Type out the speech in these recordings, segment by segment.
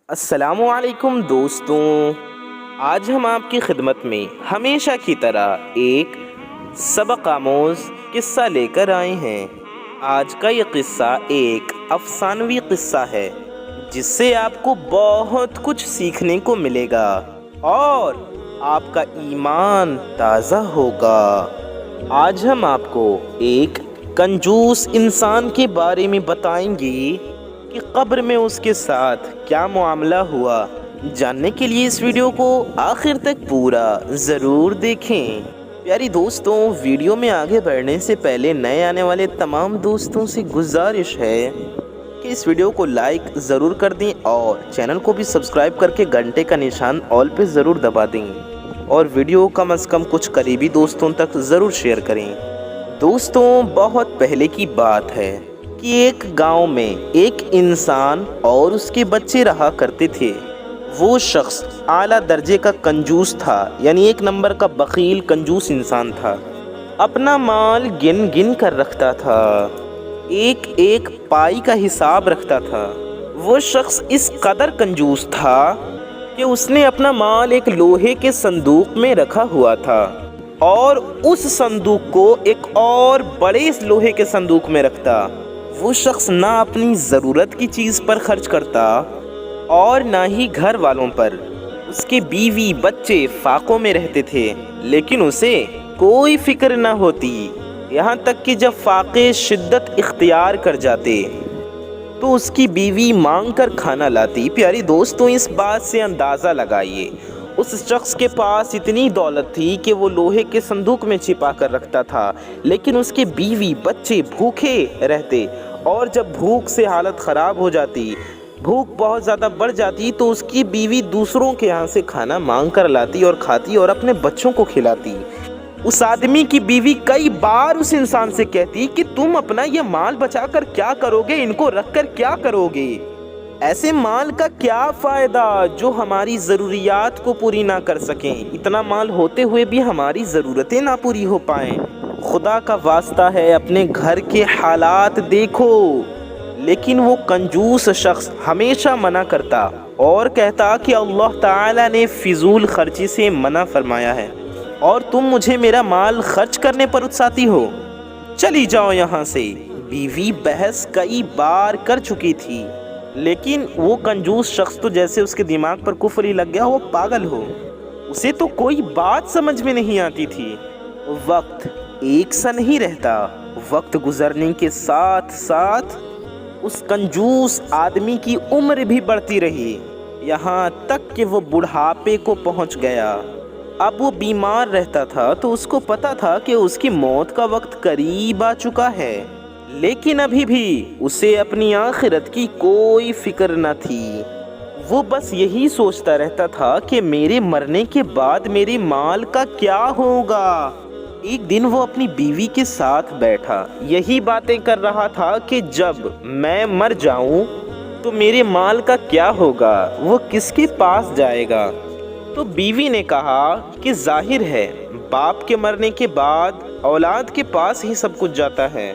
السلام علیکم دوستوں، آج ہم آپ کی خدمت میں ہمیشہ کی طرح ایک سبق آموز قصہ لے کر آئے ہیں۔ آج کا یہ قصہ ایک افسانوی قصہ ہے جس سے آپ کو بہت کچھ سیکھنے کو ملے گا اور آپ کا ایمان تازہ ہوگا۔ آج ہم آپ کو ایک کنجوس انسان کے بارے میں بتائیں گے کہ قبر میں اس کے ساتھ کیا معاملہ ہوا۔ جاننے کے لیے اس ویڈیو کو آخر تک پورا ضرور دیکھیں۔ پیاری دوستوں، ویڈیو میں آگے بڑھنے سے پہلے نئے آنے والے تمام دوستوں سے گزارش ہے کہ اس ویڈیو کو لائک ضرور کر دیں اور چینل کو بھی سبسکرائب کر کے گھنٹے کا نشان آل پہ ضرور دبا دیں اور ویڈیو کم از کم کچھ قریبی دوستوں تک ضرور شیئر کریں۔ دوستوں، بہت پہلے کی بات ہے کہ ایک گاؤں میں ایک انسان اور اس کے بچے رہا کرتے تھے۔ وہ شخص اعلیٰ درجے کا کنجوس تھا، یعنی ایک نمبر کا بخیل کنجوس انسان تھا۔ اپنا مال گن گن کر رکھتا تھا، ایک ایک پائی کا حساب رکھتا تھا۔ وہ شخص اس قدر کنجوس تھا کہ اس نے اپنا مال ایک لوہے کے صندوق میں رکھا ہوا تھا اور اس صندوق کو ایک اور بڑے لوہے کے صندوق میں رکھتا۔ وہ شخص نہ اپنی ضرورت کی چیز پر خرچ کرتا اور نہ ہی گھر والوں پر۔ اس کے بیوی بچے فاقوں میں رہتے تھے لیکن اسے کوئی فکر نہ ہوتی، یہاں تک کہ جب فاقے شدت اختیار کر جاتے تو اس کی بیوی مانگ کر کھانا لاتی۔ پیاری دوستوں، اس بات سے اندازہ لگائیے، اس شخص کے پاس اتنی دولت تھی کہ وہ لوہے کے صندوق میں چھپا کر رکھتا تھا لیکن اس کے بیوی بچے بھوکے رہتے، اور جب بھوک سے حالت خراب ہو جاتی، بھوک بہت زیادہ بڑھ جاتی، تو اس کی بیوی دوسروں کے یہاں سے کھانا مانگ کر لاتی اور کھاتی اور اپنے بچوں کو کھلاتی۔ اس آدمی کی بیوی کئی بار اس انسان سے کہتی کہ تم اپنا یہ مال بچا کر کیا کرو گے، ان کو رکھ کر کیا کرو گے؟ ایسے مال کا کیا فائدہ جو ہماری ضروریات کو پوری نہ کر سکیں، اتنا مال ہوتے ہوئے بھی ہماری ضرورتیں نہ پوری ہو پائیں۔ خدا کا واسطہ ہے اپنے گھر کے حالات دیکھو۔ لیکن وہ کنجوس شخص ہمیشہ منع کرتا اور کہتا کہ اللہ تعالیٰ نے فضول خرچی سے منع فرمایا ہے اور تم مجھے میرا مال خرچ کرنے پر اکساتی ہو، چلی جاؤ یہاں سے۔ بیوی بحث کئی بار کر چکی تھی لیکن وہ کنجوس شخص تو جیسے اس کے دماغ پر کفر ہی لگ گیا، وہ پاگل ہو، اسے تو کوئی بات سمجھ میں نہیں آتی تھی۔ وقت ایک سا نہیں رہتا، وقت گزرنے کے ساتھ ساتھ اس کنجوس آدمی کی عمر بھی بڑھتی رہی، یہاں تک کہ وہ بڑھاپے کو پہنچ گیا۔ اب وہ بیمار رہتا تھا تو اس کو پتا تھا کہ اس کی موت کا وقت قریب آ چکا ہے، لیکن ابھی بھی اسے اپنی آخرت کی کوئی فکر نہ تھی۔ وہ بس یہی سوچتا رہتا تھا کہ میرے مرنے کے بعد میرے مال کا کیا ہوگا۔ ایک دن وہ اپنی بیوی کے ساتھ بیٹھا، یہی باتیں کر رہا تھا کہ جب میں مر جاؤں تو میرے مال کا کیا ہوگا، وہ کس کے پاس جائے گا؟ تو بیوی نے کہا کہ ظاہر ہے باپ کے مرنے کے بعد اولاد کے پاس ہی سب کچھ جاتا ہے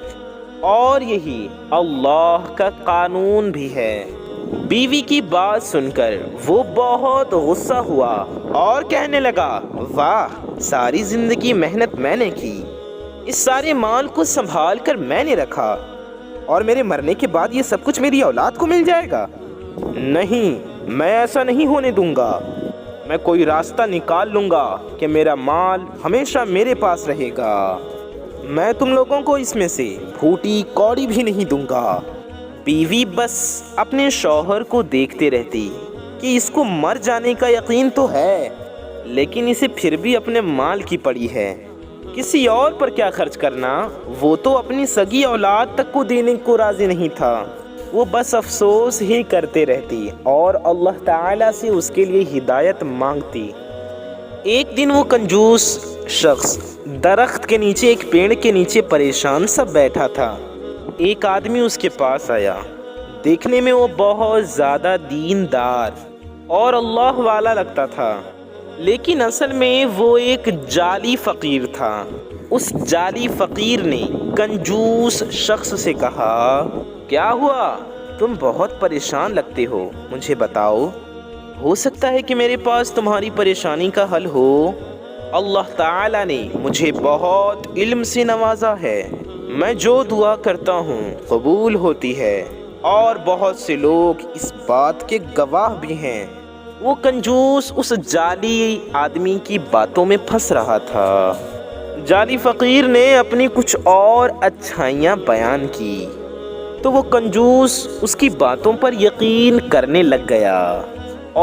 اور یہی اللہ کا قانون بھی ہے۔ بیوی کی بات سن کر وہ بہت غصہ ہوا اور کہنے لگا، واہ، ساری زندگی محنت میں نے کی، اس سارے مال کو سنبھال کر میں نے رکھا اور میرے مرنے کے بعد یہ سب کچھ میری اولاد کو مل جائے گا؟ نہیں، میں ایسا نہیں ہونے دوں گا، میں کوئی راستہ نکال لوں گا کہ میرا مال ہمیشہ میرے پاس رہے گا، میں تم لوگوں کو اس میں سے پھوٹی کوڑی بھی نہیں دوں گا۔ بیوی بس اپنے شوہر کو دیکھتے رہتی کہ اس کو مر جانے کا یقین تو ہے لیکن اسے پھر بھی اپنے مال کی پڑی ہے، کسی اور پر کیا خرچ کرنا، وہ تو اپنی سگی اولاد تک کو دینے کو راضی نہیں تھا۔ وہ بس افسوس ہی کرتے رہتی اور اللہ تعالیٰ سے اس کے لیے ہدایت مانگتی۔ ایک دن وہ کنجوس شخص درخت کے نیچے، ایک پیڑ کے نیچے پریشان سا بیٹھا تھا۔ ایک آدمی اس کے پاس آیا، دیکھنے میں وہ بہت زیادہ دیندار اور اللہ والا لگتا تھا لیکن اصل میں وہ ایک جعلی فقیر تھا۔ اس جعلی فقیر نے کنجوس شخص سے کہا، کیا ہوا، تم بہت پریشان لگتے ہو، مجھے بتاؤ، ہو سکتا ہے کہ میرے پاس تمہاری پریشانی کا حل ہو۔ اللہ تعالیٰ نے مجھے بہت علم سے نوازا ہے، میں جو دعا کرتا ہوں قبول ہوتی ہے، اور بہت سے لوگ اس بات کے گواہ بھی ہیں۔ وہ کنجوس اس جعلی آدمی کی باتوں میں پھنس رہا تھا۔ جعلی فقیر نے اپنی کچھ اور اچھائیاں بیان کی تو وہ کنجوس اس کی باتوں پر یقین کرنے لگ گیا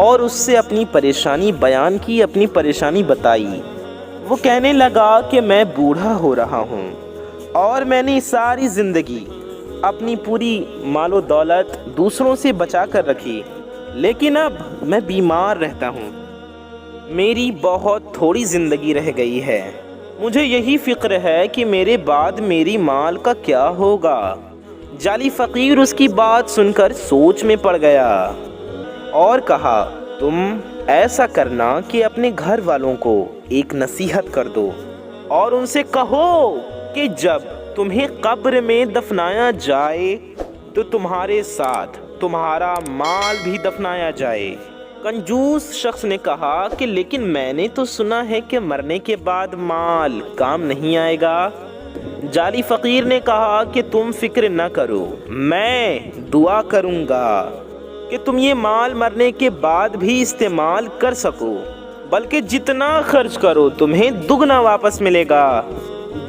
اور اس سے اپنی پریشانی بیان کی، اپنی پریشانی بتائی۔ وہ کہنے لگا کہ میں بوڑھا ہو رہا ہوں اور میں نے ساری زندگی اپنی پوری مال و دولت دوسروں سے بچا کر رکھی، لیکن اب میں بیمار رہتا ہوں، میری بہت تھوڑی زندگی رہ گئی ہے، مجھے یہی فکر ہے کہ میرے بعد میری مال کا کیا ہوگا۔ جعلی فقیر اس کی بات سن کر سوچ میں پڑ گیا اور کہا، تم ایسا کرنا کہ اپنے گھر والوں کو ایک نصیحت کر دو اور ان سے کہو کہ جب تمہیں قبر میں دفنایا جائے تو تمہارے ساتھ تمہارا مال بھی دفنایا جائے۔ کنجوس شخص نے کہا کہ لیکن میں نے تو سنا ہے کہ مرنے کے بعد مال کام نہیں آئے گا۔ جعلی فقیر نے کہا کہ تم فکر نہ کرو، میں دعا کروں گا کہ تم یہ مال مرنے کے بعد بھی استعمال کر سکو، بلکہ جتنا خرچ کرو تمہیں دگنا واپس ملے گا۔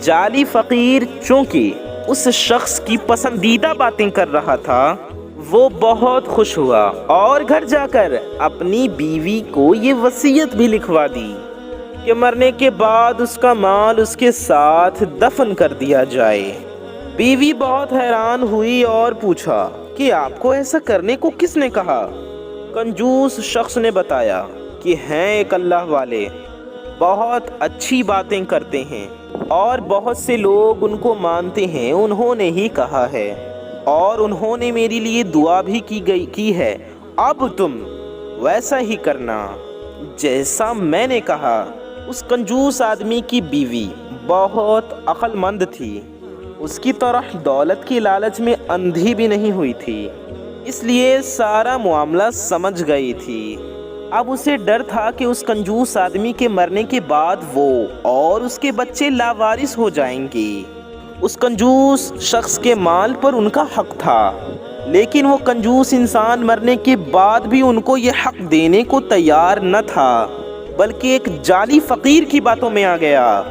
جعلی فقیر چونکہ اس شخص کی پسندیدہ باتیں کر رہا تھا، وہ بہت خوش ہوا اور گھر جا کر اپنی بیوی کو یہ وصیت بھی لکھوا دی کہ مرنے کے بعد اس کا مال اس کے ساتھ دفن کر دیا جائے۔ بیوی بہت حیران ہوئی اور پوچھا کہ آپ کو ایسا کرنے کو کس نے کہا؟ کنجوس شخص نے بتایا کہ ہیں ایک اللہ والے، بہت اچھی باتیں کرتے ہیں اور بہت سے لوگ ان کو مانتے ہیں، انہوں نے ہی کہا ہے اور انہوں نے میرے لیے دعا بھی کی ہے، اب تم ویسا ہی کرنا جیسا میں نے کہا۔ اس کنجوس آدمی کی بیوی بہت عقل مند تھی، اس کی طرح دولت کی لالچ میں اندھی بھی نہیں ہوئی تھی، اس لیے سارا معاملہ سمجھ گئی تھی۔ اب اسے ڈر تھا کہ اس کنجوس آدمی کے مرنے کے بعد وہ اور اس کے بچے لاوارث ہو جائیں گے۔ اس کنجوس شخص کے مال پر ان کا حق تھا، لیکن وہ کنجوس انسان مرنے کے بعد بھی ان کو یہ حق دینے کو تیار نہ تھا، بلکہ ایک جعلی فقیر کی باتوں میں آ گیا۔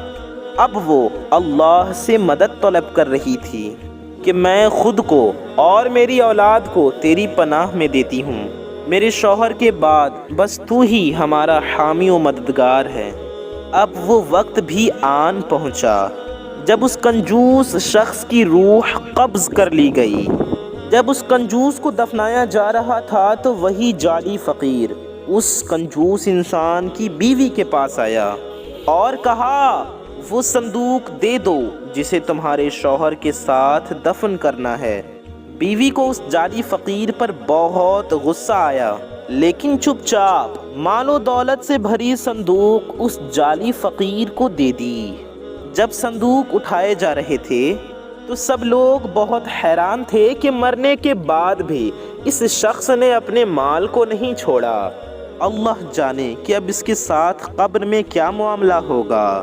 اب وہ اللہ سے مدد طلب کر رہی تھی کہ میں خود کو اور میری اولاد کو تیری پناہ میں دیتی ہوں، میرے شوہر کے بعد بس تو ہی ہمارا حامی و مددگار ہے۔ اب وہ وقت بھی آن پہنچا جب اس کنجوس شخص کی روح قبض کر لی گئی۔ جب اس کنجوس کو دفنایا جا رہا تھا تو وہی جعلی فقیر اس کنجوس انسان کی بیوی کے پاس آیا اور کہا، وہ صندوق دے دو جسے تمہارے شوہر کے ساتھ دفن کرنا ہے۔ بیوی کو اس جعلی فقیر پر بہت غصہ آیا، لیکن چپ چاپ مال و دولت سے بھری صندوق اس جعلی فقیر کو دے دی۔ جب صندوق اٹھائے جا رہے تھے تو سب لوگ بہت حیران تھے کہ مرنے کے بعد بھی اس شخص نے اپنے مال کو نہیں چھوڑا۔ اللہ جانے کہ اب اس کے ساتھ قبر میں کیا معاملہ ہوگا۔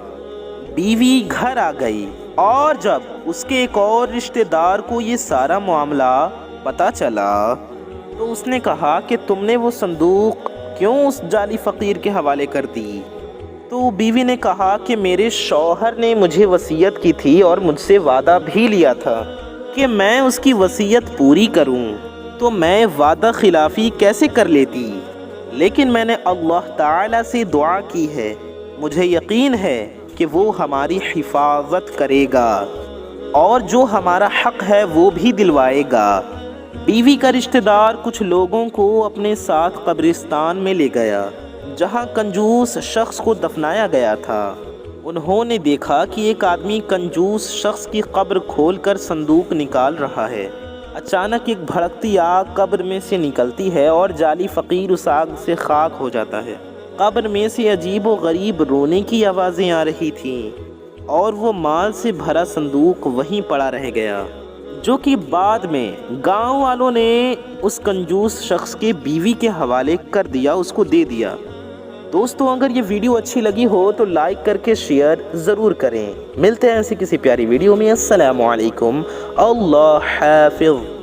بیوی گھر آ گئی اور جب اس کے ایک اور رشتہ دار کو یہ سارا معاملہ پتہ چلا تو اس نے کہا کہ تم نے وہ صندوق کیوں اس جعلی فقیر کے حوالے کر دی؟ تو بیوی نے کہا کہ میرے شوہر نے مجھے وصیت کی تھی اور مجھ سے وعدہ بھی لیا تھا کہ میں اس کی وصیت پوری کروں، تو میں وعدہ خلافی کیسے کر لیتی؟ لیکن میں نے اللہ تعالیٰ سے دعا کی ہے، مجھے یقین ہے کہ وہ ہماری حفاظت کرے گا اور جو ہمارا حق ہے وہ بھی دلوائے گا۔ بیوی کا رشتہ دار کچھ لوگوں کو اپنے ساتھ قبرستان میں لے گیا جہاں کنجوس شخص کو دفنایا گیا تھا۔ انہوں نے دیکھا کہ ایک آدمی کنجوس شخص کی قبر کھول کر صندوق نکال رہا ہے۔ اچانک ایک بھڑکتی آگ قبر میں سے نکلتی ہے اور جعلی فقیر اس آگ سے خاک ہو جاتا ہے۔ قبر میں سے عجیب و غریب رونے کی آوازیں آ رہی تھیں اور وہ مال سے بھرا صندوق وہیں پڑا رہ گیا جو کہ بعد میں گاؤں والوں نے اس کنجوس شخص کے بیوی کے حوالے کر دیا، اس کو دے دیا۔ دوستوں اگر یہ ویڈیو اچھی لگی ہو تو لائک کر کے شیئر ضرور کریں۔ ملتے ہیں ایسی کسی پیاری ویڈیو میں۔ السلام علیکم، اللہ حافظ۔